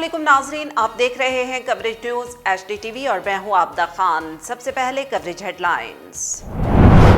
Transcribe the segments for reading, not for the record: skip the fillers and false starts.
अस्सलामुअलैकुम नाजरीन, आप देख रहे हैं कवरेज न्यूज HDTV और मैं हूं आबदा खान। सबसे पहले coverage headlines.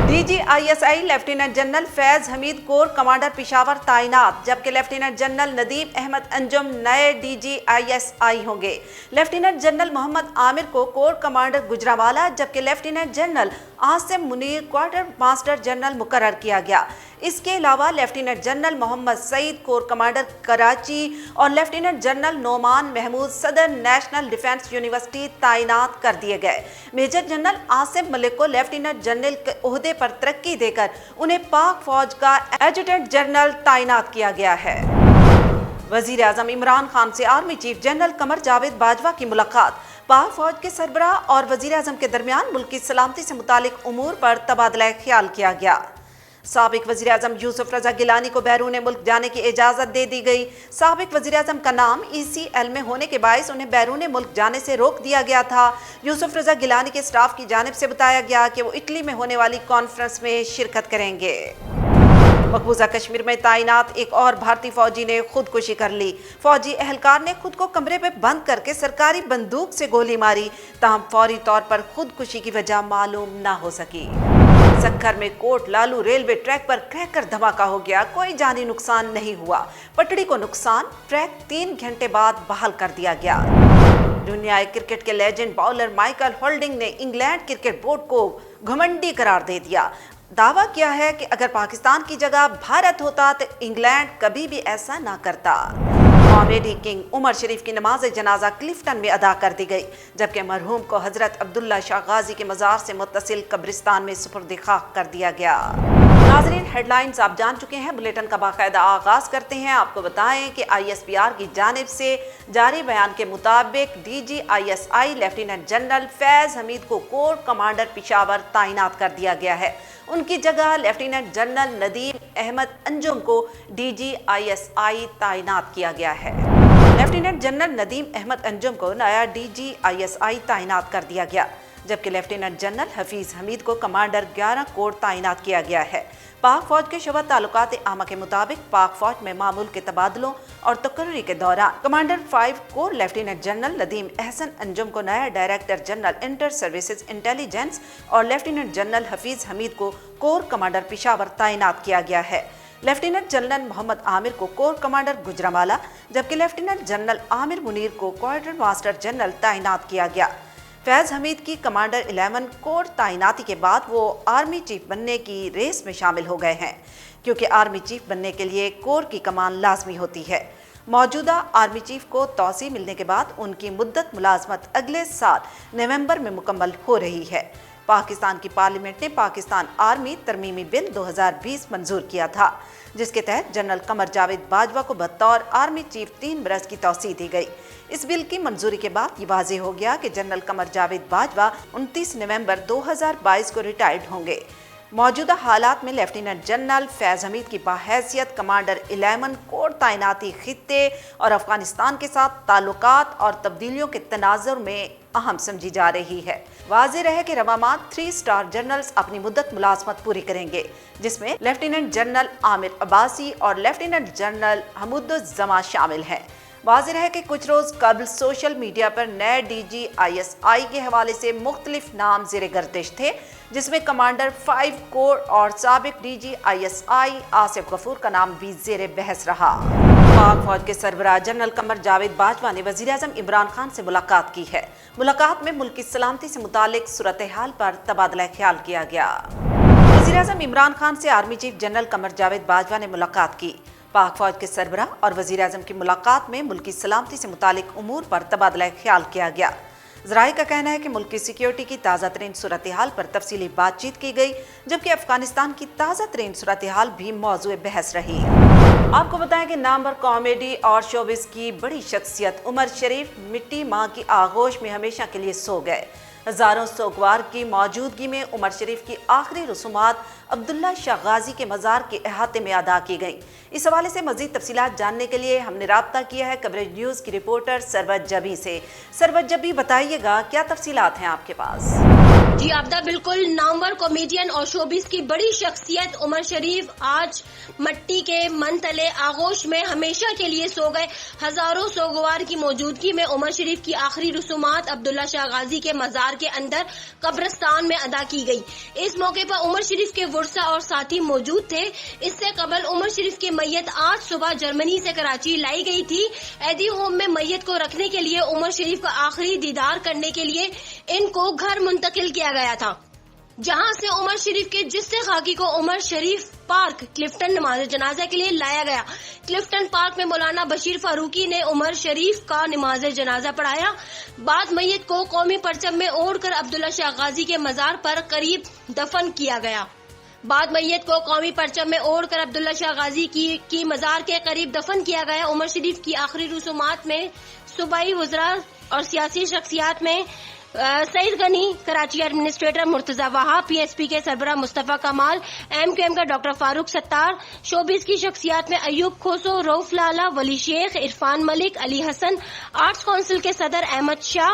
DGISI lieutenant general Faiz Hamid core commander Peshawar तैनात, जबकि लेफ्टिनेंट जनरल नदीम अहमद अंजुम नए DGISI होंगे। लेफ्टिनेंट जनरल मोहम्मद आमिर को कोर कमांडर गुजरांवाला, जबकि lieutenant general Asim Munir quartermaster general मुकर्रर किया गया। इसके अलावा lieutenant general Mohammad Saeed corps commander Karachi और लेफ्टिनेंट जनरल नोमान महमूद सदर नेशनल डिफेंस यूनिवर्सिटी तैनात कर दिए गए। मेजर जनरल आसिम मलिक को लेफ्टिनेंट जनरल के ओहदे पर तरक्की देकर उन्हें पाक फौज का एडजुटेंट जनरल तैनात किया गया है। वजीर आजम इमरान खान से army chief general Qamar Javed Bajwa की मुलाकात। पाक फौज के सरबराह और वजीर आजम के दरमियान मुल्क की सलामती से मुतालिक उमूर पर तबादला ख्याल किया गया। साबिक वज़ीर आज़म यूसुफ रज़ा गिलानी को बैरून मुल्क जाने की इजाज़त दे दी गई। साबिक वज़ीर आज़म का नाम ECL में होने के बायस उन्हें बैरून मुल्क जाने से रोक दिया गया था। यूसुफ रज़ा गिलानी के स्टाफ की जानिब से बताया गया कि वो इटली में होने वाली कॉन्फ्रेंस में शिरकत करेंगे। मकबूजा कश्मीर में तैनात एक और भारतीय फौजी ने खुदकुशी कर ली। फौजी एहलकार ने खुद को कमरे में बंद करके सरकारी बंदूक से गोली मारी, ताहम फौरी तौर पर खुदकुशी की वजह मालूम न हो सकी। सक्खर में कोट लालू रेलवे ट्रैक पर क्रैकर धमाका हो गया, कोई जानी नुकसान नहीं हुआ। पटड़ी को नुकसान, ट्रैक 3 घंटे बाद बहाल कर दिया गया। दुनियाई क्रिकेट के लेजेंड बाउलर माइकल होल्डिंग ने इंग्लैंड क्रिकेट बोर्ड को घमंडी करार दे दिया। दावा किया है कि अगर पाकिस्तान की जगह भारत होता तो इंग्लैंड कभी भी ऐसा ना करता। कॉमेडी किंग उमर शरीफ की नमाज जनाजा क्लिफ्टन में अदा कर दी गई, जबकि मरहूम को हजरत अब्दुल्ला शाह गाजी के मज़ार से मुत्तसिल कब्रिस्तान में सुपुर्द खाक कर दिया गया। नाज़रीन, हेडलाइंस आप जान चुके हैं। बुलेटिन का बाकायदा आगाज करते हैं। आपको बताएं कि ISPR की जानिब से जारी बयान के मुताबिक DGISI lieutenant general Faiz Hamid को कोर कमांडर पिशावर तैनात कर दिया गया है। उनकी जगह लेफ्टिनेंट जनरल नदीम अहमद अंजुम को DGISI तैनात किया गया है। लेफ्टिनेंट जनरल नदीम अहमद अंजुम को नया DGISI तैनात कर दिया गया, जबकि लेफ्टिनेंट जनरल हफीज हमीद को कमांडर 11 कोर तैनात किया गया है। पाक फौज के शुबा ताल्लुकात आमा के मुताबिक पाक फौज में मामूल के तबादलों और तकर्री के दौरान commander 5 core lieutenant general Nadeem Ahsan Anjum को नया director general inter services intelligence और लेफ्टिनेंट जनरल हफीज हमीद को कोर कमांडर पिशावर तैनात किया गया है। लेफ्टिनेंट जनरल मोहम्मद आमिर को कोर कमांडर गुजरांवाला, जबकि लेफ्टिनेंट जनरल आमिर मुनीर को क्वार्टर मास्टर जनरल तैनात किया गया। फैज हमीद की कमांडर 11 कोर तैनाती के बाद वो आर्मी चीफ बनने की रेस में शामिल हो गए हैं, क्योंकि आर्मी चीफ बनने के लिए कोर की कमान लाजमी होती है। मौजूदा आर्मी चीफ को तौसी मिलने के बाद उनकी मुद्दत मुलाजमत अगले साल नवंबर में मुकम्मल हो रही है। पाकिस्तान की पार्लियामेंट ने पाकिस्तान आर्मी तरमीमी बिल 2020 मंजूर किया था, जिसके तहत जनरल कमर जावेद बाजवा को बतौर आर्मी चीफ 3 बरस की तौसी दी गई। इस बिल की मंजूरी के बाद ये वाज़ेह हो गया कि जनरल कमर जावेद बाजवा 29 नवंबर 2022 को रिटायर्ड होंगे। मौजूदा हालात में लेफ्टिनेंट जनरल फैज हमीद की बाहैसियत कमांडर 11 कोर तैनाती खित्ते और अफगानिस्तान के साथ ताल्लुकात और तब्दीलियों के तनाजुर में अहम समझी जा रही है। वाज़ेह रहे कि रवामात 3 स्टार जनरल्स अपनी मुद्दत मुलाजमत पूरी करेंगे, जिसमें लेफ्टिनेंट जनरल आमिर अब्बासी और लेफ्टिनेंट जनरल हमुदुज़्ज़मा शामिल हैं। वाज़ेह है कि कुछ रोज़ कबल सोशल मीडिया पर नए DGISI के हवाले से मुख्तलिफ नाम ज़ेरे गर्दिश थे, जिसमें कमांडर 5 कोर और साबिक DGISI आसिफ गफूर का नाम भी ज़ेरे बहस रहा। पाक फौज के सरबराह जनरल कमर जावेद बाजवा ने वज़ीर आज़म इमरान खान से मुलाकात की है। मुलाकात में मुल्क की सलामती से मुतालिक सूरत हाल पर तबादला ख्याल किया गया। वज़ीर आज़म इमरान खान से army chief general Qamar Javed Bajwa ने मुलाकात की। पाक फौज के सरबराह और वज़ीर आज़म की मुलाकात में मुल्क की सलामती से मुतालिक उमूर पर तबादला ख्याल किया गया। ज़राए का कहना है कि मुल्क की सिक्योरिटी की ताज़ा तरीन सूरत हाल पर तफसीली बातचीत की गई, जबकि अफगानिस्तान की ताज़ा तरीन सूरत हाल भी मौजूए बहस रही। आपको बताएं कि नामवर कॉमेडी और शोबिस की बड़ी शख्सियत उमर शरीफ मिट्टी माँ की आगोश में हमेशा के लिए सो गए। ہزاروں سوگوار کی موجودگی میں عمر شریف کی آخری رسومات عبداللہ شاہ غازی کے مزار کے احاطے میں ادا کی گئیں۔ اس حوالے سے مزید تفصیلات جاننے کے لیے ہم نے رابطہ کیا ہے کوریج نیوز کی رپورٹر سربت جبی سے۔ سربت جبی، بتائیے گا کیا تفصیلات ہیں آپ کے پاس؟ جی آبدہ، بالکل نامور کامیڈین اور شوبیز کی بڑی شخصیت عمر شریف آج مٹی کے من تلے آغوش میں ہمیشہ کے لیے سو گئے۔ ہزاروں سوگوار کی موجودگی میں عمر شریف کی آخری رسومات عبداللہ شاہ غازی کے مزار کے اندر قبرستان میں ادا کی گئی۔ اس موقع پر عمر شریف کے ورثاء اور ساتھی موجود تھے۔ اس سے قبل عمر شریف کی میت آج صبح جرمنی سے کراچی لائی گئی تھی۔ ایدی ہوم میں میت کو رکھنے کے لیے عمر شریف کا آخری دیدار کرنے کے لیے ان کو گھر منتقل کیا گیا تھا، جہاں سے عمر شریف کے جثے خاکی کو عمر شریف پارک کلفٹن نماز جنازہ کے لیے لایا گیا۔ کلفٹن پارک میں مولانا بشیر فاروقی نے عمر شریف کا نماز جنازہ پڑھایا۔ بعد میت کو قومی پرچم میں اوڑھ کر عبداللہ شاہ غازی کے مزار پر قریب دفن کیا گیا۔ مزار کے قریب دفن کیا گیا۔ عمر شریف کی آخری رسومات میں صوبائی وزراء اور سیاسی شخصیات میں سعید غنی، کراچی ایڈمنسٹریٹر مرتضی وہاب، پی ایس پی کے سربراہ مصطفیٰ کمال، ایم کیو ایم کا ڈاکٹر فاروق ستار، شوبیز کی شخصیات میں ایوب کھوسو، رؤف لالا، ولی شیخ، عرفان ملک، علی حسن، آرٹس کونسل کے صدر احمد شاہ،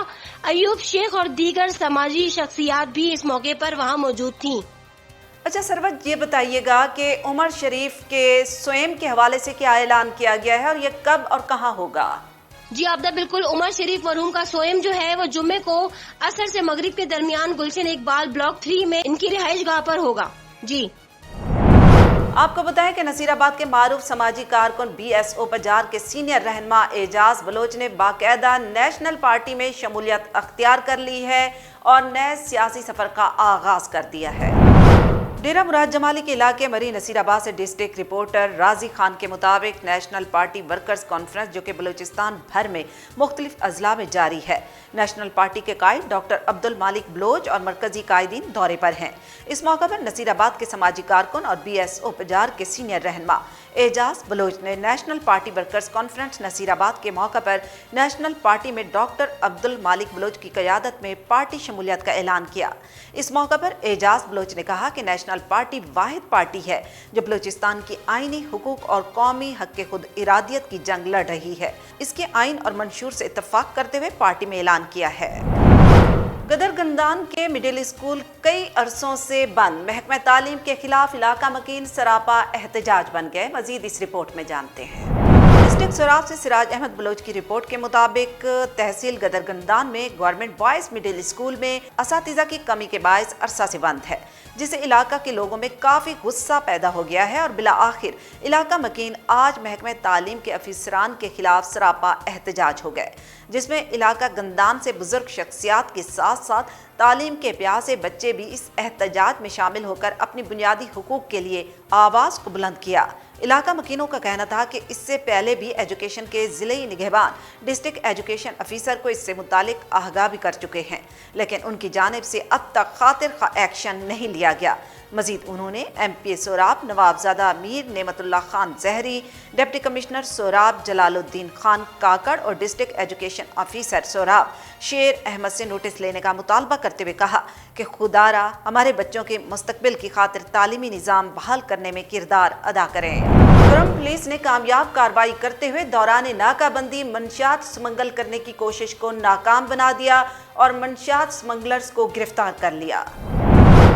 ایوب شیخ اور دیگر سماجی شخصیات بھی اس موقع پر وہاں موجود تھیں۔ اچھا سربت، یہ بتائیے گا کہ عمر شریف کے سوئم کے حوالے سے کیا اعلان کیا گیا ہے اور یہ کب اور کہاں ہوگا؟ جی آبدہ، بالکل عمر شریف مرحوم کا سوئم جو ہے وہ جمعے کو عصر سے مغرب کے درمیان گلشن اقبال بلاک 3 میں ان کی رہائش گاہ پر ہوگا۔ جی آپ کو بتائیں کہ نصیر آباد کے معروف سماجی کارکن بی ایس او پجار کے سینئر رہنما اعجاز بلوچ نے باقاعدہ نیشنل پارٹی میں شمولیت اختیار کر لی ہے اور نئے سیاسی سفر کا آغاز کر دیا ہے۔ ڈیرہ مراد جمالی کے علاقے مری نصیر آباد سے ڈسٹرکٹ رپورٹر راضی خان کے مطابق نیشنل پارٹی ورکرز کانفرنس جو کہ بلوچستان بھر میں مختلف اضلاع میں جاری ہے، نیشنل پارٹی کے قائد ڈاکٹر عبدالمالک بلوچ اور مرکزی قائدین دورے پر ہیں۔ اس موقع پر نصیر آباد کے سماجی کارکن اور بی ایس او پجار کے سینئر رہنما اعجاز بلوچ نے national party workers conference Nasirabad کے موقع پر نیشنل پارٹی میں ڈاکٹر عبدالمالک بلوچ کی قیادت میں پارٹی شمولیت کا اعلان کیا۔ اس موقع پر اعجاز بلوچ نے کہا کہ نیشنل پارٹی واحد پارٹی ہے جو بلوچستان کی آئینی حقوق اور قومی حق خود ارادیت کی جنگ لڑ رہی ہے۔ اس کے آئین اور منشور سے اتفاق کرتے ہوئے پارٹی میں اعلان کیا ہے۔ گدر گندان کے مڈل اسکول کئی عرصوں سے بند، محکمہ تعلیم کے خلاف علاقہ مکین سراپا احتجاج بن گئے۔ مزید اس رپورٹ میں جانتے ہیں۔ ڈسٹرکٹ سوراب سے سراج احمد بلوچ کی رپورٹ کے مطابق تحصیل گدر گندان میں گورنمنٹ بوائز مڈل اسکول میں اساتذہ کی کمی کے باعث عرصہ سے بند ہے، جسے علاقہ کے لوگوں میں کافی غصہ پیدا ہو گیا ہے اور بالآخر علاقہ مکین آج محکمہ تعلیم کے افسران کے خلاف سراپا احتجاج ہو گئے، جس میں علاقہ گندان سے بزرگ شخصیات کے ساتھ ساتھ تعلیم کے پیاسے بچے بھی اس احتجاج میں شامل ہو کر اپنی بنیادی حقوق کے لیے آواز کو بلند کیا۔ علاقہ مکینوں کا کہنا تھا کہ اس سے پہلے بھی ایجوکیشن کے ضلعی نگہبان ڈسٹرکٹ ایجوکیشن افیسر کو اس سے متعلق آگاہ بھی کر چکے ہیں، لیکن ان کی جانب سے اب تک خاطر خواہ ایکشن نہیں لیا گیا۔ مزید انہوں نے ایم پی سوراب نوابزادہ میر نعمت اللہ خان زہری، ڈپٹی کمشنر سوراب جلال الدین خان کاکڑ اور ڈسٹرکٹ ایجوکیشن افیسر سوراب شیر احمد سے نوٹس لینے کا مطالبہ کرتے ہوئے کہا کہ خدارا ہمارے بچوں کے مستقبل کی خاطر تعلیمی نظام بحال کرنے میں کردار ادا کریں۔ کرم پولیس نے کامیاب کارروائی کرتے ہوئے دوران ناکہ بندی منشیات سمگل کرنے کی کوشش کو ناکام بنا دیا اور منشیات سمگلرز کو گرفتار کر لیا۔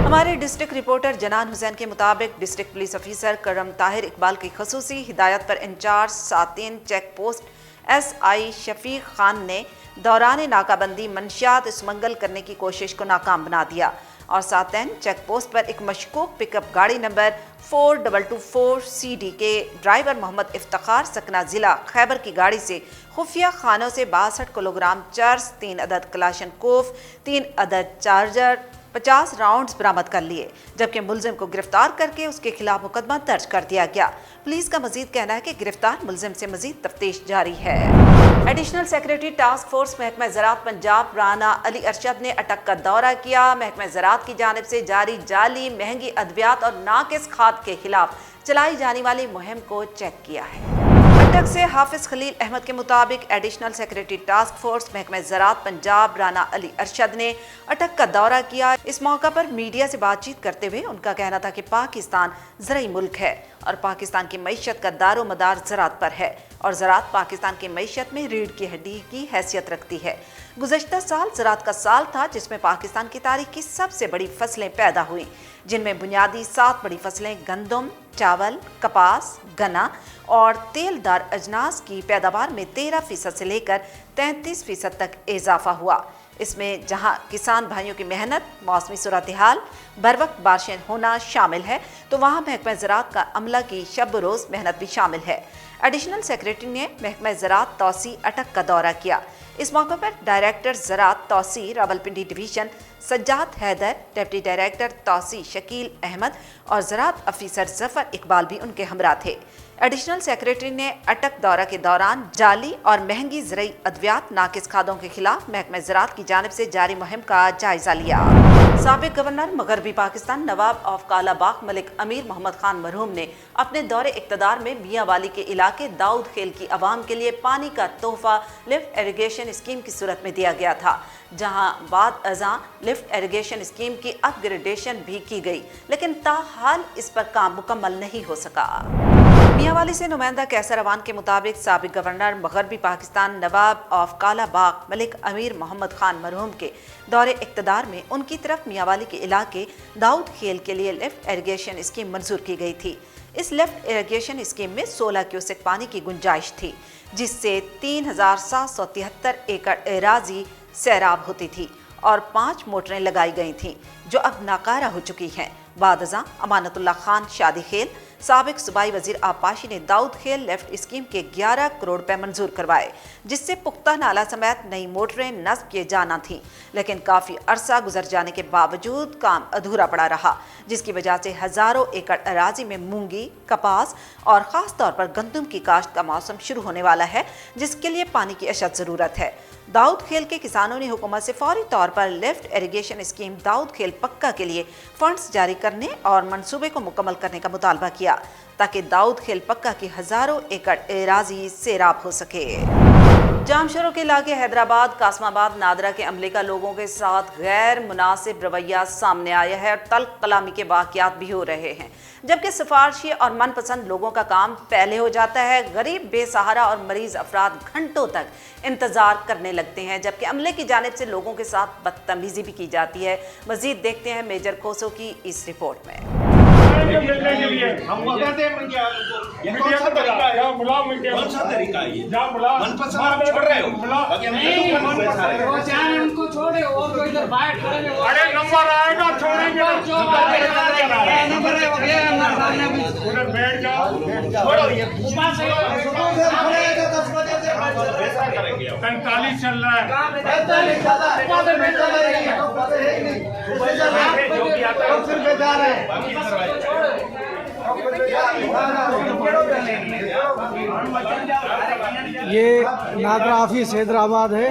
ہمارے ڈسٹرکٹ رپورٹر جنان حسین کے مطابق ڈسٹرکٹ پولیس افیسر کرم طاہر اقبال کی خصوصی ہدایت پر انچارج ساتین check post S I Shafiq Khan نے دوران ناکہ بندی منشیات سمگل کرنے کی کوشش کو ناکام بنا دیا اور ساتین چیک پوسٹ پر ایک مشکوک پک اپ گاڑی نمبر 4224 CD کے ڈرائیور محمد افتخار سکنہ ضلع خیبر کی گاڑی سے خفیہ خانوں سے 62 کلو گرام چرس، 3 عدد کلاشن کوف، 3 عدد چارجر، 50 راؤنڈز برآمد کر لیے، جبکہ ملزم کو گرفتار کر کے اس کے خلاف مقدمہ درج کر دیا گیا۔ پولیس کا مزید کہنا ہے کہ گرفتار ملزم سے مزید تفتیش جاری ہے۔ ایڈیشنل سیکریٹری ٹاسک فورس محکمہ زراعت پنجاب رانا علی ارشد نے اٹک کا دورہ کیا، محکمہ زراعت کی جانب سے جاری جعلی، مہنگی ادویات اور ناقص کھاد کے خلاف چلائی جانے والی مہم کو چیک کیا ہے۔ इंटक से हाफिज खलील अहमद के मुताबिक एडिशनल सेक्रेटरी टास्क फोर्स महकमा ज़राअत पंजाब राना अली अरशद ने अटक का दौरा किया। इस मौका पर मीडिया से बातचीत करते हुए उनका कहना था कि पाकिस्तान ज़रई मुल्क है और पाकिस्तान की मईशत का दारो मदार ज़राअत पर है और ज़राअत पाकिस्तान की मईशत में रीढ़ की हड्डी की हैसियत रखती है। गुज़श्ता साल ज़राअत का साल था जिसमें पाकिस्तान की तारीख की सबसे बड़ी फसलें पैदा हुई, जिनमें बुनियादी 7 बड़ी फसलें गंदम, चावल, कपास, गन्ना और तेलदार अजनास की पैदावार में 13% से लेकर 33% तक इजाफा हुआ। इसमें जहां किसान भाइयों की मेहनत, मौसमी सूरत-ए-हाल, बर वक्त बारिशें होना शामिल है, तो वहां महकमा ज़राअत का अमला की शब रोज़ मेहनत भी शामिल है। एडिशनल सेक्रेटरी ने महकमा ज़राअत तौसी अटक का दौरा किया। इस मौके पर डायरेक्टर ज़राअत तौसी Rawalpindi division Sajjad Haider, deputy director तौसी शकील अहमद और ज़राअत अफीसर ज़फ़र इकबाल भी उनके हमरा थे। एडिशनल सेक्रेटरी ने अटक दौरा के दौरान जाली और महंगी ज़रई अद्वियात नाकिस खादों के खिलाफ महकमा ज़राअत की जानिब से जारी मुहिम का जायजा लिया। साबिक गवर्नर मगरबी पाकिस्तान नवाब ऑफ कालाबाग मलिक अमीर मोहम्मद खान मरहूम ने अपने दौरे इक़्तिदार में मियाँ वाली के इलाके दाऊद खेल की आवाम के लिए पानी का तोहफा लिफ्ट इरिगेशन स्कीम की सूरत में दिया गया था, जहां बाद अज़ां लिफ्ट इरिगेशन स्कीम की अपग्रेडेशन भी की गई, लेकिन ताहाल इस पर काम मुकम्मल नहीं हो सका। मियांवाली से नुमाइंदा कैसर अवान के मुताबिक साबिक गवर्नर मगरबी पाकिस्तान नवाब ऑफ कालाबाग मलिक अमीर मोहम्मद खान मरहूम के दौरे इक़्तिदार में उनकी तरफ मियांवाली के इलाके दाऊद खेल के लिए लिफ्ट इरिगेशन स्कीम मंजूर की गई थी। इस लिफ्ट इरिगेशन स्कीम में 16 क्यूसेक पानी की गुंजाइश थी, जिससे 3773 एकड़ एराजी सैराब होती थी और 5 मोटरें लगाई गई थीं, जो अब नाकारा हो चुकी हैं। बाद अज़ां अमानतुल्लाह खान शादी खेल साबिक सूबाई वजीर आबपाशी ने दाऊद खेल लेफ्ट स्कीम के 11 करोड़ रुपए मंजूर करवाए, जिससे पुख्ता नाला समेत नई मोटरें नस्ब किए जाना थीं, लेकिन काफ़ी अरसा गुजर जाने के बावजूद काम अधूरा पड़ा रहा, जिसकी वजह से हज़ारों एकड़ अराजी में मूंगी, कपास और ख़ास तौर पर गंदम की काश्त का मौसम शुरू होने वाला है, जिसके लिए पानी की अशद ज़रूरत है। दाऊद खेल के किसानों ने हुकूमत से फौरी तौर पर लिफ्ट इरिगेशन स्कीम दाऊद खेल पक्का के लिए फंड्स जारी करने और मंसूबे को मुकम्मल करने का मुतालबा किया, ताकि दाऊद खेल पक्का की हज़ारों एकड़ एराजी सैराब हो सके। जामशरों के इलाके हैदराबाद, कासमाबाद, नादरा के अमले का लोगों के साथ गैर मुनासिब रवैया सामने आया है और तल्ख कलामी के वाक़यात भी हो रहे हैं, जबकि सिफारशी और मनपसंद लोगों का काम पहले हो जाता है। गरीब, बेसहारा और मरीज अफराद घंटों तक इंतज़ार करने लगते हैं, जबकि अमले की जानिब से लोगों के साथ बदतमीजी भी की जाती है। मज़ीद देखते हैं मेजर कोसो की इस रिपोर्ट में। उनको छोड़े और कोई इधर बाहर खड़े हैं। अरे नंबर आएगा छोड़ेंगे उधर बैठ जाओ, छोड़ो ये 45 चल रहा ये नादरा ऑफिस हैदराबाद है,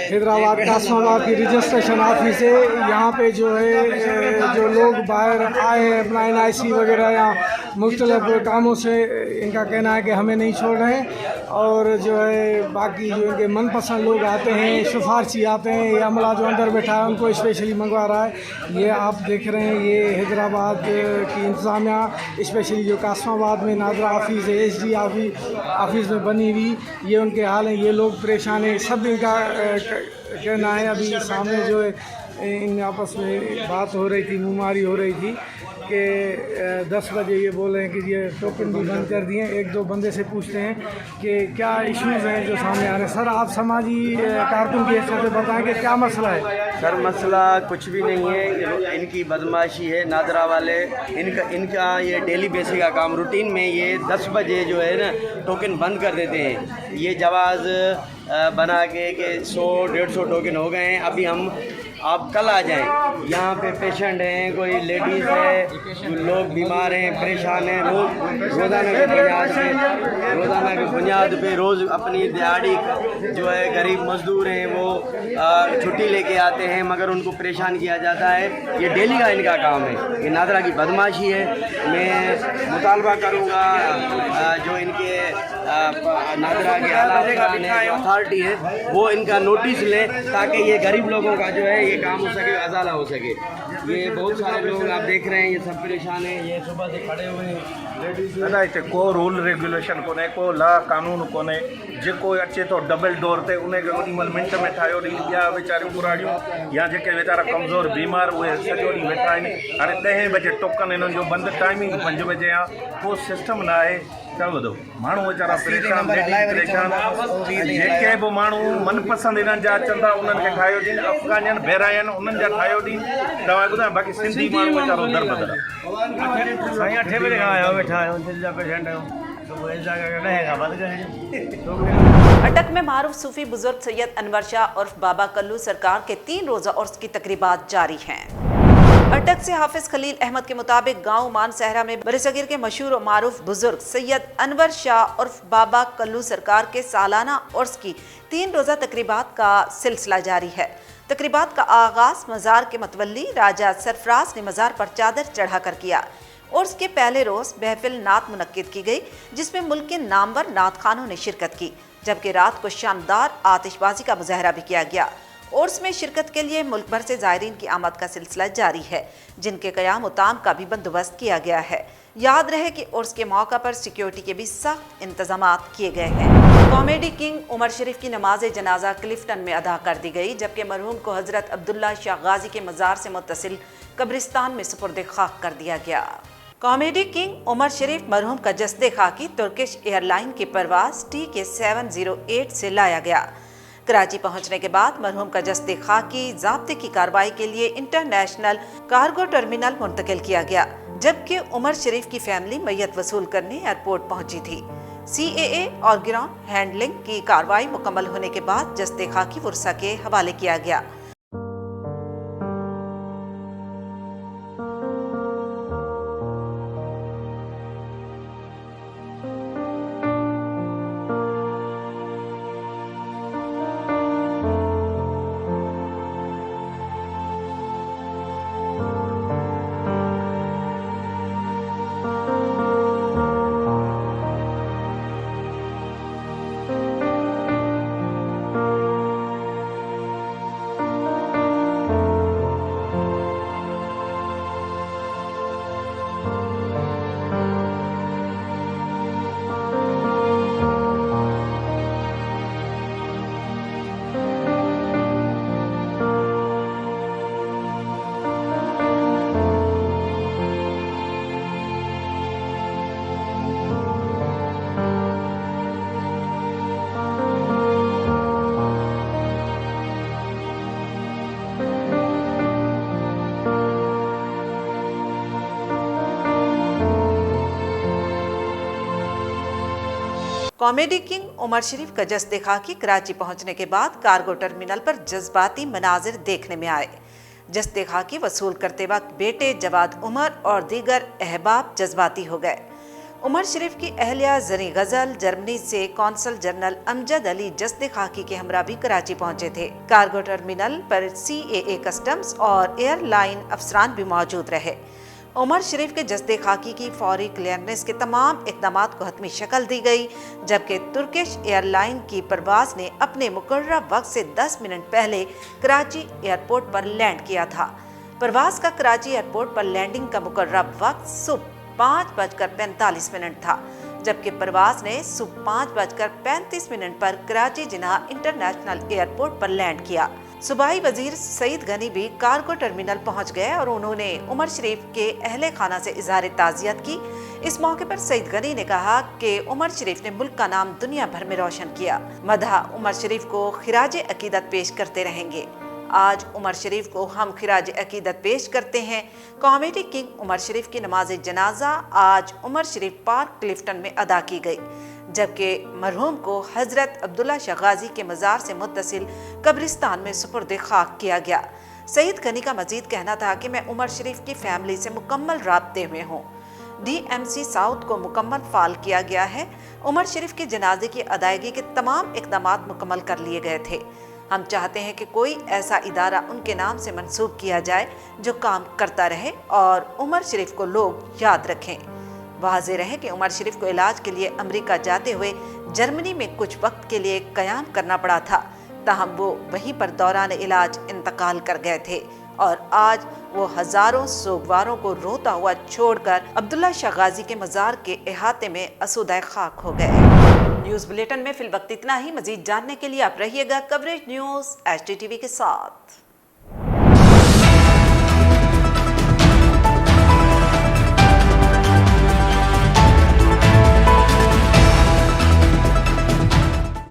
हैदराबाद कासमाबाद की रजिस्ट्रेशन ऑफिस है। यहाँ पे जो है जो लोग बाहर आए हैं अपना NIC वगैरह यहाँ मुख्तलिफ कामों से, इनका कहना है कि हमें नहीं छोड़ रहे हैं, और जो है बाकी जो इनके मनपसंद लोग आते हैं, सिफारशी आते हैं, ये अमला जो अंदर बैठा है उनको स्पेशली मंगवा रहा है। ये आप देख रहे हैं, ये हैदराबाद की इंतज़ामिया स्पेशली जो कासमाबाद में नादरा ऑफिस है, SD ऑफिस में बनी हुई, ये उनके हाल हैं। ये लोग परेशान हैं, सब इनका कहना है। अभी सामने जो है इन आपस में बात हो रही थी, मुमारी हो रही थी कि 10 बजे ये बोल रहे हैं कि ये टोकन भी बंद कर दिए। एक दो बंदे से पूछते हैं कि क्या इश्यूज़ हैं जो सामने आ रहे हैं। सर, आप समाजी कारकुन की हैसियत से बताएं कि क्या मसला है। सर, मसला कुछ भी नहीं है, इनकी बदमाशी है नादरा वाले। इनका ये डेली बेसिस का काम, रूटीन में ये 10 बजे जो है ना टोकन बंद कर देते हैं। ये जवाज़ बना के कि 100-150 टोकन हो गए हैं। अभी हम आप कल आ जाएं। यहाँ पे पेशेंट हैं, कोई लेडीज़ है, लोग बीमार हैं, परेशान हैं, रोज़ाना की बुनियाद पे रोज़ अपनी दिहाड़ी जो है गरीब मजदूर हैं वो छुट्टी लेके आते हैं, मगर उनको परेशान किया जाता है। ये डेली का इनका काम है, ये नादरा की बदमाशी है। मैं मुतालबा करूँगा जो इनके नादरा के अथॉरिटी है वो इनका नोटिस लें, ताकि ये गरीब लोगों का जो है ये काम हो सके, अजाला हो सके। ये बहुत सारे लोग आप देख रहे हैं, ये सब परेशान हैं, ये सुबह से खड़े हुए हैं। दादा इतने को रूल रेगुलेशन कोने, को ला कानून कोने, जेको अचे तो डबल डोर ते उनखे ओॾी महिल मिंट में ठाहियो ॾींहुं। ॿिया वीचारियूं बुराड़ियूं या जेके वीचारा कमज़ोर बीमार उहे सॼो ॾींहुं वेठा आहिनि। हाणे 10 बजे टोकन इन्हनि जो बंदि टाइमिंग 5 बजे आहे, को सिस्टम न आहे। चलो दो माण्हू वीचारा परेशान जेके बि माण्हू मनपसंद इन्हनि जा अचनि था उन्हनि खे ठाहियो ॾींहुं। अफ़गानियन बेरायन उन्हनि जा ठाहियो ॾींहुं। तव्हां ॿुधायो बाक़ी सिंधी माण्हू वीचारो दर बदर साईं 8 बजे खां आहियो, वेठा आहियूं, दिलि जा पेशेंट आहियूं, तो इस जगह का रहेगा बंद करेंगे। अटक में मारूफ सूफी बुजुर्ग सैयद अनवर शाह उर्फ बाबा कल्लू सरकार के 3 रोज़ा उर्स की तकरीबात जारी हैं। अटक से हाफिज खलील अहमद के मुताबिक गांव मान सहरा में बरसगीर के मशहूर और मारूफ बुजुर्ग सैयद अनवर शाह उर्फ बाबा कल्लू सरकार के सालाना उर्स की 3 रोज़ा तकरीबात का सिलसिला जारी है। तकरीबात का आगाज मज़ार के मतवल्ली राजा सरफराज ने मज़ार पर चादर चढ़ाकर किया। उर्स के पहले रोज़ महफिल नात मुनक्किद की गई, जिसमें मुल्क के नामवर नात खानों ने शिरकत की, जबकि रात को शानदार आतिशबाजी का मुजाहरा भी किया गया। उर्स में शिरकत के लिए मुल्क भर से ज़ायरीन की आमद का सिलसिला जारी है, जिनके क़याम उताम का भी बंदोबस्त किया गया है। याद रहे कि उर्स के मौका पर सिक्योरिटी के भी सख्त इंतजामात किए गए हैं। कॉमेडी किंग उमर शरीफ की नमाज जनाजा क्लिफ्टन में अदा कर दी गई, जबकि मरहूम को हज़रत अब्दुल्ला शाह गाजी के मज़ार से मुत्तसिल कब्रिस्तान में सुपुर्द खाक कर दिया गया। कॉमेडी किंग उमर शरीफ मरहूम का जस्दे खाकी तुर्किश एयरलाइन की परवाज TK 708 से लाया गया। कराची पहुंचने के बाद मरहूम का जस्दे खाकी ज़ाब्ते की कार्रवाई के लिए इंटरनेशनल कार्गो टर्मिनल मुंतकिल किया गया, जबकि उमर शरीफ की फैमिली मैयत वसूल करने एयरपोर्ट पहुंची थी। CAA और ग्राउंड हैंडलिंग की कार्रवाई मुकम्मल होने के बाद जस्दे खाकी वर्सा के हवाले किया गया। कॉमेडी किंग उमर शरीफ का जस्दे खाकी कराची पहुंचने के बाद कार्गो टर्मिनल पर जज्बाती मनाजिर देखने में आए। जस्दे खाकी वसूल करते वक्त बेटे जवाद उमर और दीगर अहबाब जज्बाती हो गए। उमर शरीफ की अहलिया जरी गजल जर्मनी से कौंसल जनरल अमजद अली जस्दे खाकी के हमरा भी कराची पहुंचे थे। कार्गो टर्मिनल पर CAA कस्टम्स और एयरलाइन अफसरान भी मौजूद रहे। उमर शरीफ के जस्दे खाकी की फौरी क्लियरेंस के तमाम इक़दाम को हतमी शक्ल दी गई, जबकि तुर्किश एयरलाइन की परवाज़ ने अपने मुकर्रर वक्त से 10 मिनट पहले कराची एयरपोर्ट पर लैंड किया था। परवाज़ का कराची एयरपोर्ट पर लैंडिंग का मुकर्रर वक्त सुबह 5:45 था, जबकि परवाज़ ने सुबह 5:35 पर कराची जिन्ना इंटरनेशनल एयरपोर्ट पर लैंड किया। सूबाई वजीर सईद गनी भी कार्गो टर्मिनल पहुंच गए और उन्होंने उमर शरीफ के अहले खाना से इजहार ताज़ियत की। इस मौके पर सईद गनी ने कहा कि उमर शरीफ ने मुल्क का नाम दुनिया भर में रोशन किया। मदह उमर शरीफ को खिराज अकीदत पेश करते रहेंगे। आज उमर शरीफ को हम खिराज अकीदत पेश करते हैं। कॉमेडी किंग उमर शरीफ की नमाज जनाजा आज उमर शरीफ पार्क क्लिफ्टन में अदा की गई, जबकि मरहूम को हज़रत अब्दुल्ला शाह गाजी के मज़ार से मुत्तसिल कब्रिस्तान में सुपुर्द खाक किया गया। सईद गनी का मजीद कहना था कि मैं उमर शरीफ की फैमिली से मुकम्मल राब्ते में हूँ। DMC साउथ को मुकम्मल फाल किया गया है। उमर शरीफ के जनाजे की अदायगी के तमाम इक़दामात मुकम्मल कर लिए गए थे। हम चाहते हैं कि कोई ऐसा इदारा उनके नाम से मंसूब किया जाए जो काम करता रहे और उमर शरीफ को लोग याद रखें। वाज़ेह रहे कि उमर शरीफ को इलाज के लिए अमेरिका जाते हुए जर्मनी में कुछ वक्त के लिए क़याम करना पड़ा था, ताहम वो वहीं पर दौरान इलाज इंतकाल कर गए थे और आज वो हज़ारों सोगवारों को रोता हुआ छोड़कर अब्दुल्ला शाह गाजी के मज़ार के इहाते में असुदा खाक हो गए। न्यूज़ बुलेटिन में फिल वक्त इतना ही। मज़ीद जानने के लिए आप रहिएगा कवरेज न्यूज़ HDTV के साथ।